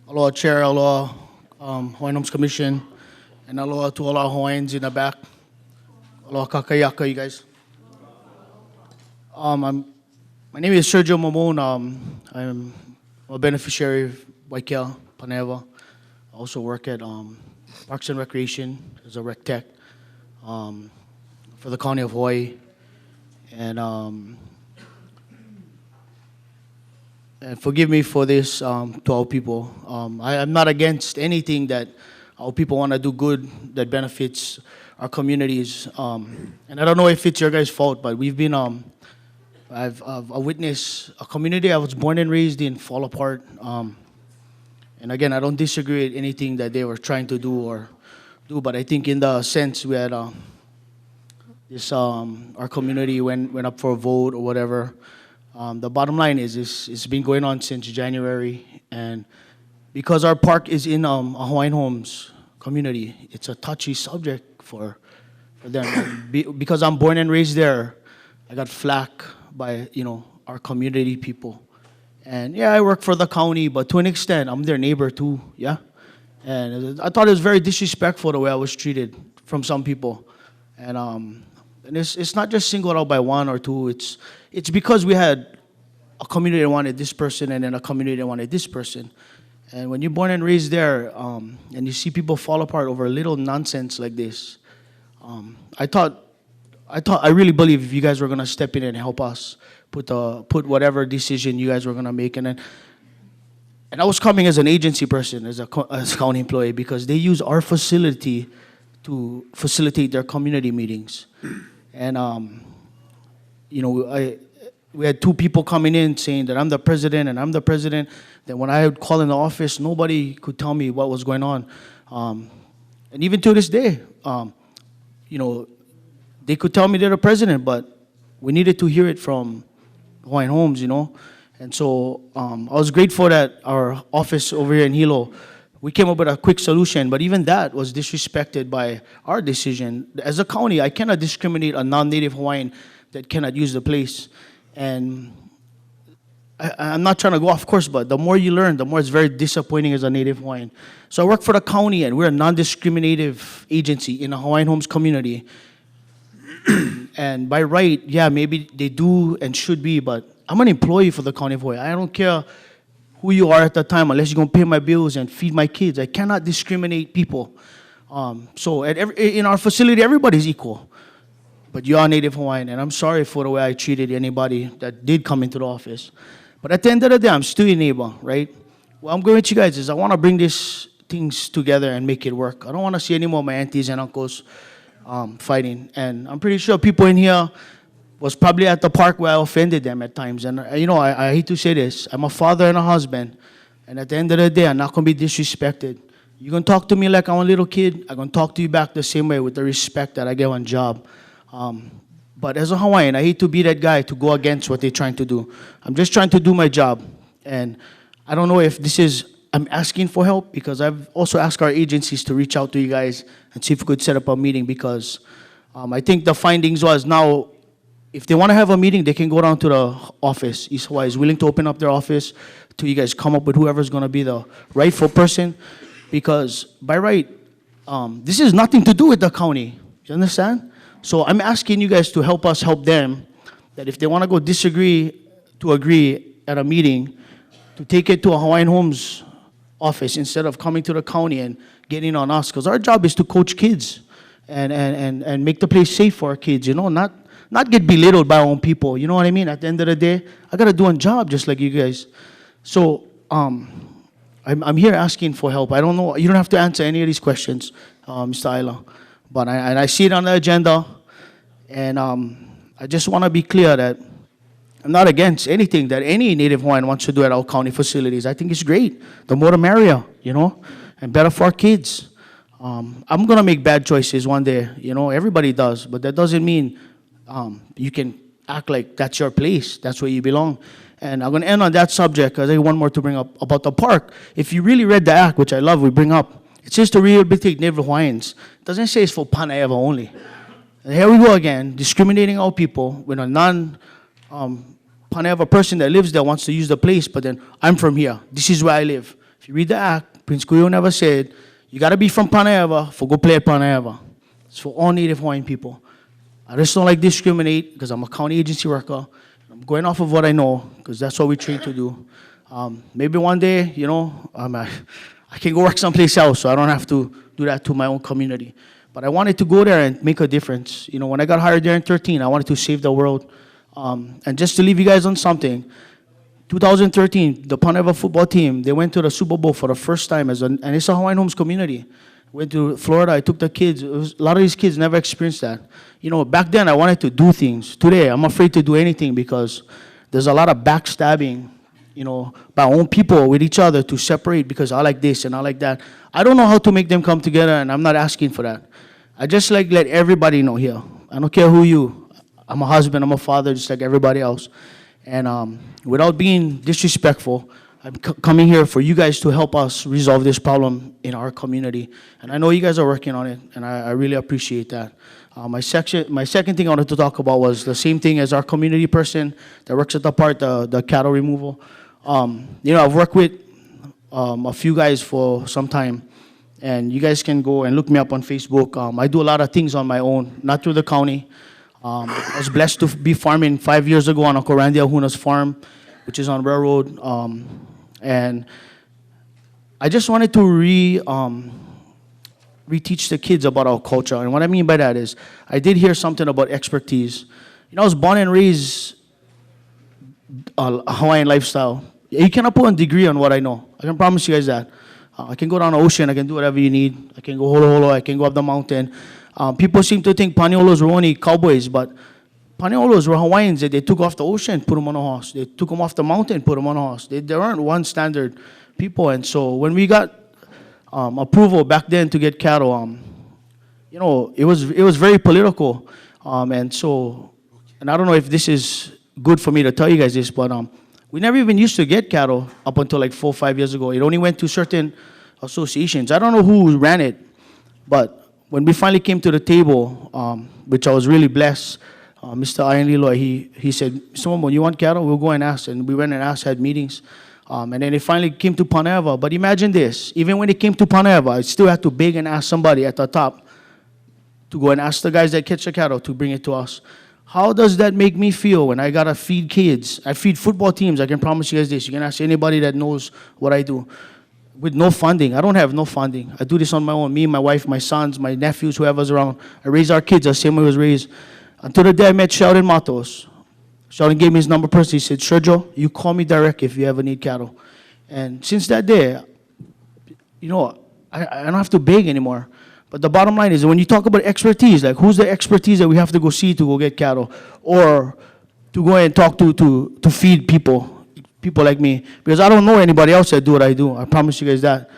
Aloha Chair, aloha Hawaiian Homes Commission, and aloha to all our Hawaiians in the back. Aloha kakayaka, you guys. My name is Sergio Mamon. I'm a beneficiary of Waikea, Panaʻewa. I also work at Parks and Recreation as a rec tech for the County of Hawaii. And forgive me for this to our people. I'm not against anything that our people want to do good that benefits our communities. And I don't know if it's your guys' fault, but we've been, I've witnessed a community I was born and raised in fall apart. And again, I don't disagree with anything that they were trying to do, but I think in the sense we had our community went up for a vote or whatever. The bottom line is it's been going on since January, and because our park is in a Hawaiian Homes community, it's a touchy subject for them. Because I'm born and raised there, I got flack by our community people. And yeah, I work for the county, but to an extent, I'm their neighbor too, yeah? And I thought it was very disrespectful the way I was treated from some people. And it's not just singled out by one or two, it's because we had a community that wanted this person and then a community that wanted this person. And when you're born and raised there, and you see people fall apart over a little nonsense like this, I really believe if you guys were gonna step in and help us put whatever decision you guys were gonna make, and I was coming as an agency person, as a county employee, because they use our facility to facilitate their community meetings. And we had two people coming in saying that I'm the president and I'm the president. Then when I would call in the office, nobody could tell me what was going on. And even to this day, they could tell me they're the president, but we needed to hear it from Hawaiian Homes, And so I was grateful that our office over here in Hilo, we came up with a quick solution, but even that was disrespected by our decision. As a county, I cannot discriminate a non-native Hawaiian that cannot use the place. And I'm not trying to go off course, but the more you learn, the more it's very disappointing as a native Hawaiian. So I work for the county, and we're a non-discriminative agency in a Hawaiian Homes community. And by right, yeah, maybe they do and should be, but I'm an employee for the County of Hawaii. I don't care who you are at the time, unless you're going to pay my bills and feed my kids. I cannot discriminate people. So in our facility, everybody's equal. But you are Native Hawaiian, and I'm sorry for the way I treated anybody that did come into the office. But at the end of the day, I'm still your neighbor, right? What I'm going with you guys is I want to bring these things together and make it work. I don't want to see any more of my aunties and uncles fighting. And I'm pretty sure people in here was probably at the park where I offended them at times. And I hate to say this, I'm a father and a husband, and at the end of the day, I'm not going to be disrespected. You're going to talk to me like I'm a little kid, I'm going to talk to you back the same way with the respect that I get on job. But as a Hawaiian, I hate to be that guy to go against what they're trying to do. I'm just trying to do my job. And I don't know if I'm asking for help, because I've also asked our agencies to reach out to you guys and see if we could set up a meeting, because I think the findings was now, if they want to have a meeting, they can go down to the office. East Hawaii is willing to open up their office to you guys come up with whoever's going to be the rightful person, because by right, this is nothing to do with the county. You understand? So I'm asking you guys to help us help them, that if they want to go disagree to agree at a meeting, to take it to a Hawaiian Homes office instead of coming to the county and getting on us, because our job is to coach kids and make the place safe for our kids, not get belittled by our own people, you know what I mean? At the end of the day, I got to do a job just like you guys. So I'm here asking for help. I don't know, you don't have to answer any of these questions, Mr. Ayla. But I see it on the agenda, and I just want to be clear that I'm not against anything that any Native Hawaiian wants to do at our county facilities. I think it's great. The more the merrier, and better for our kids. I'm going to make bad choices one day, everybody does, but that doesn't mean you can act like that's your place, that's where you belong. And I'm going to end on that subject, because I have one more to bring up about the park. If you really read the act, which I love, we bring up, it says to rehabilitate Native Hawaiians. It doesn't say it's for Panaʻewa only. And here we go again, discriminating our people when a non-Panaʻewa person that lives there wants to use the place, but then I'm from here. This is where I live. If you read the act, Prince Kuyo never said, you got to be from Panaʻewa for go play at Panaʻewa. It's for all Native Hawaiian people. I just don't like discriminate because I'm a county agency worker. I'm going off of what I know because that's what we train to do. Maybe one day, I can go work someplace else so I don't have to do that to my own community. But I wanted to go there and make a difference. When I got hired there in 2013, I wanted to save the world. And just to leave you guys on something, 2013, the Panaʻewa football team, they went to the Super Bowl for the first time, and it's a Hawaiian Homes community. Went to Florida, I took the kids. A lot of these kids never experienced that. Back then I wanted to do things. Today I'm afraid to do anything because there's a lot of backstabbing, by our own people with each other to separate because I like this and I like that. I don't know how to make them come together, and I'm not asking for that. I just let everybody know here. I don't care who you. I'm a husband, I'm a father, just like everybody else. And without being disrespectful, I'm coming here for you guys to help us resolve this problem in our community. And I know you guys are working on it, and I really appreciate that. My second thing I wanted to talk about was the same thing as our community person that works at the park, the cattle removal. I've worked with a few guys for some time, and you guys can go and look me up on Facebook. I do a lot of things on my own, not through the county. I was blessed to be farming 5 years ago on a Korandia Huna's farm, which is on Railroad. And I just wanted to reteach the kids about our culture. And what I mean by that is, I did hear something about expertise. I was born and raised a Hawaiian lifestyle. You cannot put a degree on what I know. I can promise you guys that. I can go down the ocean, I can do whatever you need. I can go holo holo, I can go up the mountain. People seem to think Paniʻewas were only cowboys, but Paniʻewas were Hawaiians that they took off the ocean, put them on a horse. They took them off the mountain, put them on a horse. They weren't one standard people. And so when we got approval back then to get cattle, it was very political. And I don't know if this is good for me to tell you guys this, but we never even used to get cattle up until like 4 or 5 years ago. It only went to certain associations. I don't know who ran it, but when we finally came to the table, which I was really blessed, Mr. Iron Leloy, he said, Mr. Momo, you want cattle? We'll go and ask. And we went and asked, had meetings. And then it finally came to Panaʻewa. But imagine this, even when it came to Panaʻewa, I still had to beg and ask somebody at the top to go and ask the guys that catch the cattle to bring it to us. How does that make me feel when I gotta feed kids? I feed football teams, I can promise you guys this. You can ask anybody that knows what I do. With no funding. I don't have no funding. I do this on my own. Me, my wife, my sons, my nephews, whoever's around. I raise our kids the same way I was raised. Until the day I met Sheldon Matos. Sheldon gave me his number personally. He said, Sergio, you call me direct if you ever need cattle. And since that day, I don't have to beg anymore. But the bottom line is, when you talk about expertise, like who's the expertise that we have to go see to go get cattle? Or to go and talk to feed people like me, because I don't know anybody else that do what I do. I promise you guys that.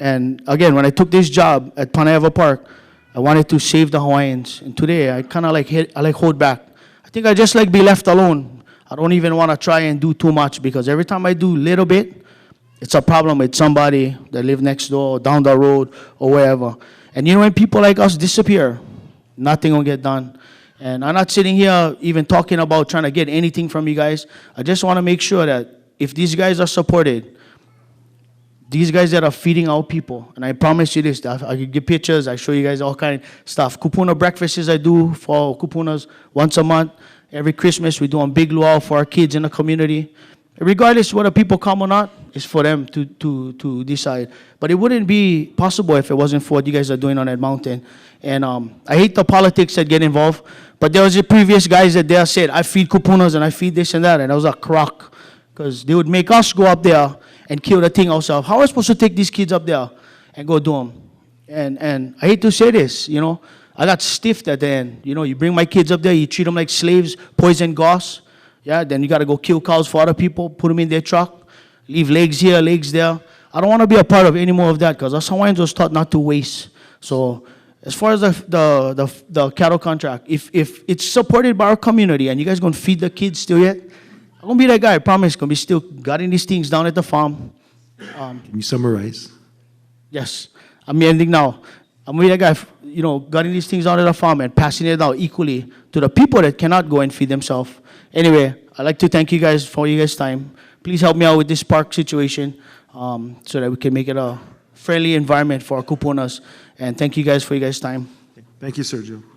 And again, when I took this job at Panaʻewa Park, I wanted to save the Hawaiians. And today, I kind of hold back. I think I just like be left alone. I don't even want to try and do too much, because every time I do a little bit, it's a problem with somebody that live next door, down the road, or wherever. And when people like us disappear, nothing will get done. And I'm not sitting here even talking about trying to get anything from you guys. I just want to make sure that if these guys are supported, these guys that are feeding our people, and I promise you this, I can give pictures, I show you guys all kind of stuff. Kupuna breakfasts I do for kupunas once a month. Every Christmas we do a big luau for our kids in the community. Regardless whether people come or not, it's for them to decide. But it wouldn't be possible if it wasn't for what you guys are doing on that mountain. And I hate the politics that get involved, but there was the previous guys that there said, I feed kupunas and I feed this and that, and that was a crock, because they would make us go up there and kill the thing ourselves. How are we supposed to take these kids up there and go do them? And I hate to say this, I got stiffed at the end. You bring my kids up there, you treat them like slaves, poison gauze. Yeah, then you got to go kill cows for other people, put them in their truck, leave legs here, legs there. I don't want to be a part of any more of that, because us Hawaiians was taught not to waste. So as far as the cattle contract, if it's supported by our community and you guys going to feed the kids still yet, I'm going to be that guy, I promise. Going to be still gutting these things down at the farm. Can you summarize? Yes. I'm ending now. I'm going to be that guy, gutting these things down at the farm and passing it out equally to the people that cannot go and feed themselves. Anyway, I'd like to thank you guys for your guys' time. Please help me out with this park situation. so that we can make it a friendly environment for our kupunas. And thank you guys for your guys' time. Thank you, Sergio.